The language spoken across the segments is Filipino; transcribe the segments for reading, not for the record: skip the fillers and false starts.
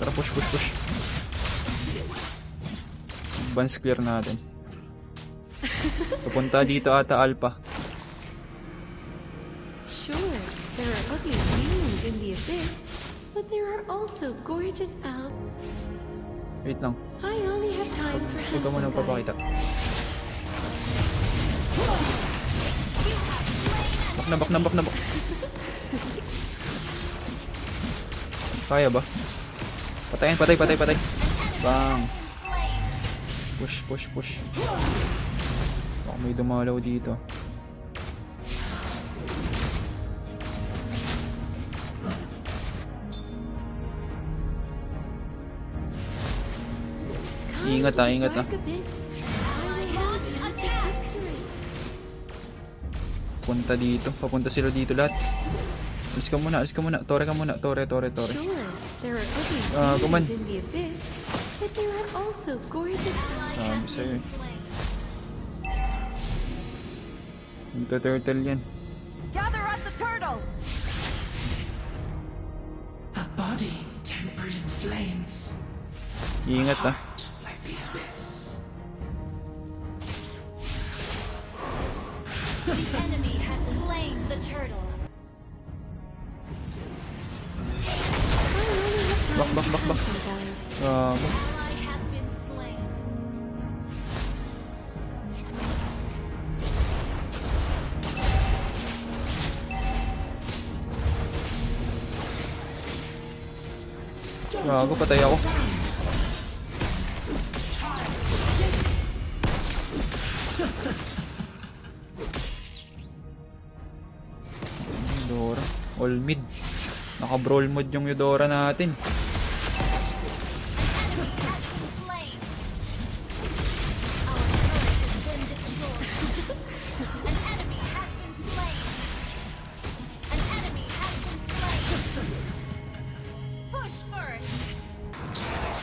Tara, push. Advance clear natin. Pupunta dito ata Alpha. Sure, there are ugly demons in the abyss, but there are also gorgeous elves. Wait lang. I only have time for Huwag ka muna handsome papakita. guys. Back na. Kaya ba? Patay. Bang. Push. Baka may dumalaw dito. Ingat ah. Dark abyss. I will help you to victory. Punta dito. Papunta sila dito lahat. Alis ka muna. Tore ka muna. Tore. Sure, there are ugly come on. demons in the abyss, but there are also gorgeous elves. Sabi sa'yo eh. Ito turtle yan. Gather us a turtle! A body tempered in flames. Ingat ah. Like the abyss. The enemy has slain the turtle. I only have time Back. for handsome guys. Ally has been slain. Gago, patay ako. Eudora. All mid. Naka-brawl mode yung Eudora natin. Slain. Our turret has been destroyed. An enemy has been slain. An enemy has been slain. Push first.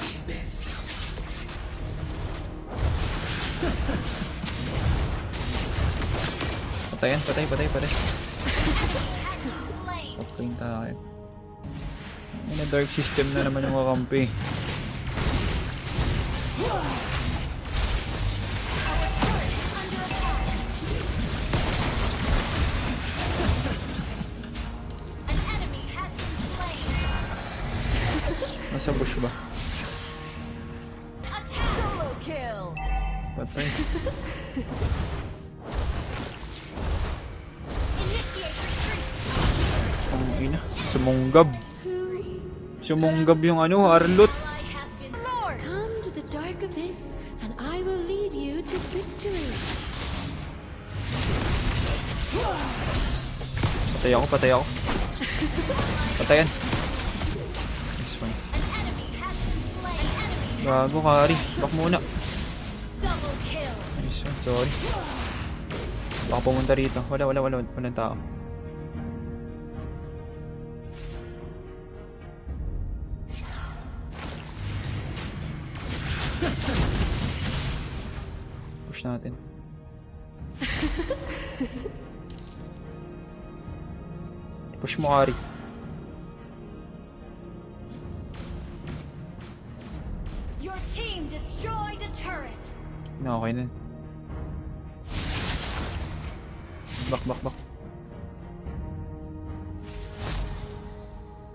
The abyss. Patayan, patay. Has been slain. Okay tayo. May dark system na naman yung kakampi. Our turret is under attack. An enemy has been slain. Nasa bush ba? Attack. Solo kill. Patay. Initiate retreat. Ang ina. Sumunggab yung ano, Arlot. Ally has been Lord. Come to the dark abyss, and I will lead you to victory. Patay ako. Patayan. This one. An enemy has been slain. Gago, Kari. Back muna. Double kill. Nice one. Sorry. Baka pumunta rito. Walang tao. Push natin. Push mo, Kari. Your team destroyed a turret. Na okay na. Back.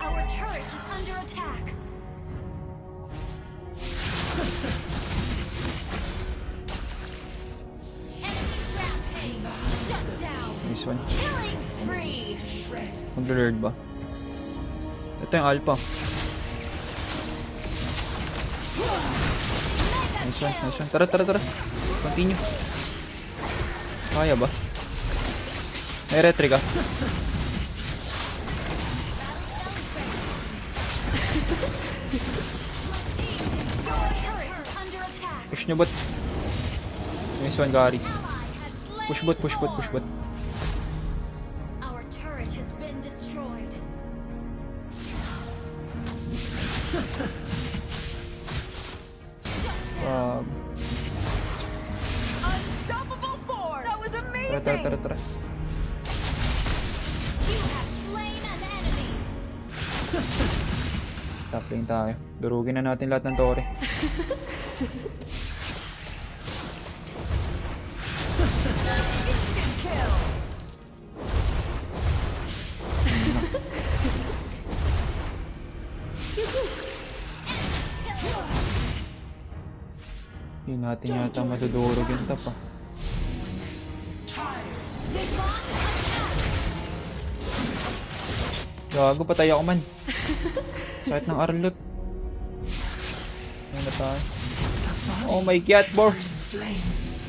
Our turret is under attack. Enemy rampage. Shut down. Nice one. Killing spree. Mag-lord ba? Ito yung Alpha. Nice one. Tara. Continue. Kaya ba? May retry ka. Our turret is under attack. Push nyo bot. Nice one, Gary. Ally has slain Push bot. Our turret has been destroyed. tara. You have slain an enemy. Top lane tayo. Durugin na natin lahat ng tore. Hindi natin yata madudurog yung top ah. Gago, patay ako man. Sakit ng arlot. Ano tayo? Oh my god, bro. Flames.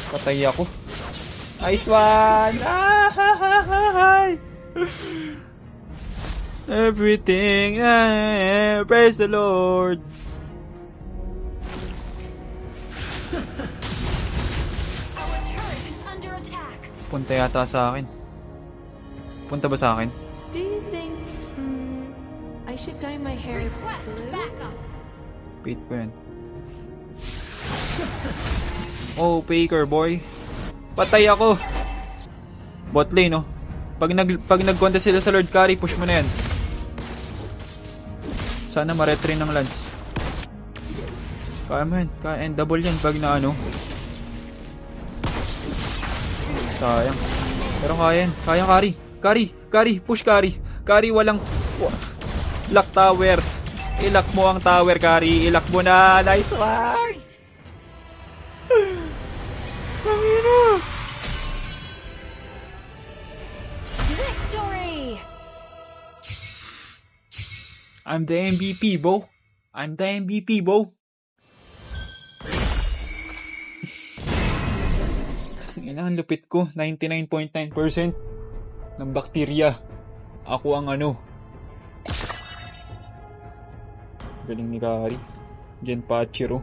Patay ako. Nice one! Ah, everything, praise the Lord. Our turret is under attack. Punta yata sa akin. Punta ba sa akin? Do you think I should dye my hair Request blue? backup. Wait ko yan. Oh, faker boy. Patay ako. Bot lane, no? Pag nag-contest sila sa Lord Carry, push mo na yan. Sana ma-retry ng Lance. Kaya mo yan. Kaya yan. Double yan pag na ano. Sayang. Pero kaya yan. Kaya carry. Carry. Push carry. Carry walang... Lock tower. Ilock mo ang tower, carry. Ilock mo na. Nice one. Retreat. Pangino. Victory. I'm the MVP, bro. I'm the MVP, bro. Ang lupit ko. 99.9% ng bakterya. Ako ang ano. Galing ni Kari. Genpachiro.